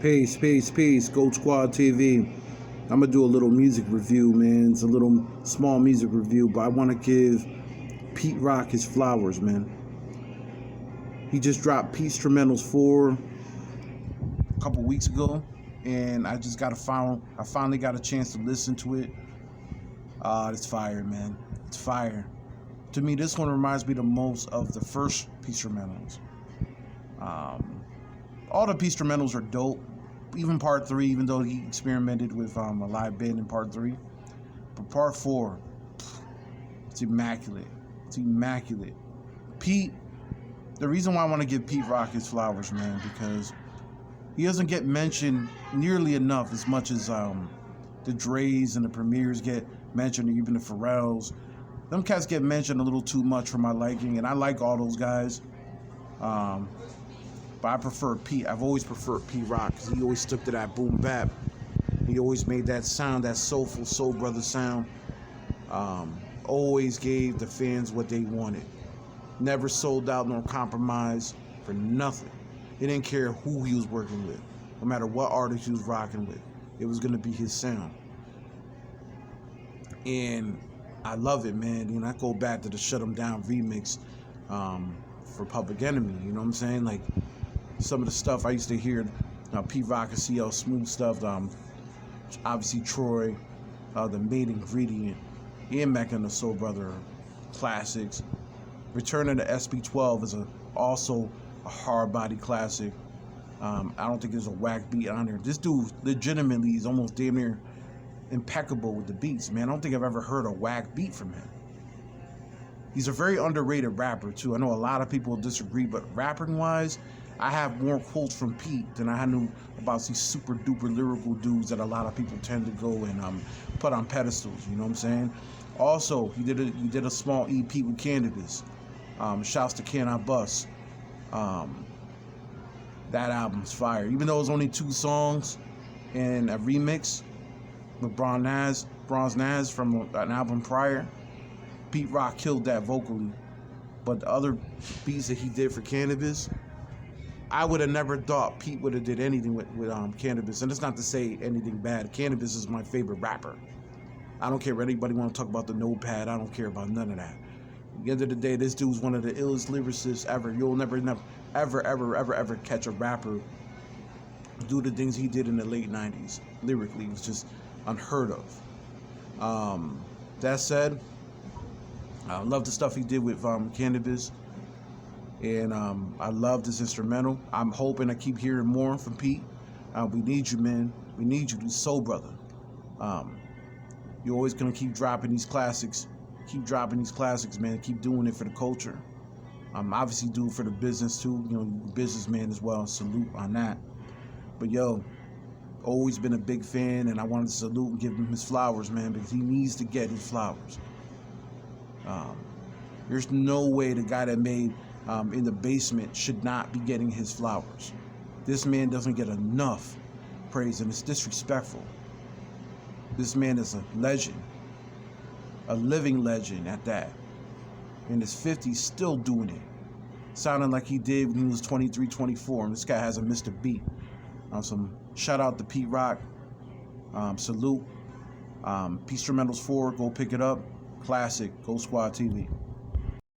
Peace, peace, peace. Goat Squad TV. I'm gonna do a little music review, man. It's a little small music review, but I want to give Pete Rock his flowers, man. He just dropped Peterstrumentals 4 a couple weeks ago, and I finally got a chance to listen to it. It's fire, man. It's fire. To me, this one reminds me the most of the first Peterstrumentals. All the Peterstrumentals are dope. Even part 3, even though he experimented with a live band in part 3. But part 4, it's immaculate. It's immaculate. Pete, the reason why I want to give Pete Rock his flowers, man, because he doesn't get mentioned nearly enough as much as the Dre's and the Premiers get mentioned, or even the Pharrells. Them cats get mentioned a little too much for my liking, and I like all those guys. But I prefer Pete. I've always preferred Pete Rock because he always stuck to that boom bap. He always made that sound, that soulful soul brother sound. Always gave the fans what they wanted. Never sold out nor compromised for nothing. He didn't care who he was working with, no matter what artist he was rocking with. It was gonna be his sound, and I love it, man. You know, I go back to the "Shut 'Em Down" remix for Public Enemy. You know what I'm saying? Like, some of the stuff I used to hear, Pete Rock and CL Smooth stuff, obviously Troy, the Main Ingredient, and Mecca and the Soul Brother classics. Return of the SB12 is also a hard body classic. I don't think there's a whack beat on there. This dude legitimately is almost damn near impeccable with the beats, man. I don't think I've ever heard a whack beat from him. He's a very underrated rapper too. I know a lot of people disagree, but rapping wise, I have more quotes from Pete than I knew about these super duper lyrical dudes that a lot of people tend to go and put on pedestals. You know what I'm saying? Also, he did a small EP with Cannabis. Shouts to Can I Bust. That album's fire. Even though it was only 2 songs and a remix with Bronze Nas from an album prior, Pete Rock killed that vocally. But the other beats that he did for Cannabis, I would have never thought Pete would have did anything with Cannabis. And it's not to say anything bad. Cannabis is my favorite rapper. I don't care if anybody want to talk about the Notepad. I don't care about none of that. At the end of the day, this dude's one of the illest lyricists ever. You'll never, ever catch a rapper do the things he did in the late 90s. Lyrically, it was just unheard of. That said, I love the stuff he did with Cannabis. And I love this instrumental. I'm hoping I keep hearing more from Pete. We need you, man. We need you, the soul brother. You're always gonna keep dropping these classics. Keep dropping these classics, man. Keep doing it for the culture. Obviously do it for the business too. You know, businessman as well. Salute on that. But yo, always been a big fan, and I wanted to salute and give him his flowers, man, because he needs to get his flowers. There's no way the guy that made In the Basement should not be getting his flowers. This man doesn't get enough praise, and it's disrespectful. This man is a legend, a living legend at that. In his 50s, still doing it, sounding like he did when he was 23, 24. And this guy hasn't missed a beat. Some shout out to Pete Rock. Salute. Peterstrumentals 4, go pick it up. Classic. Goat Squad TV.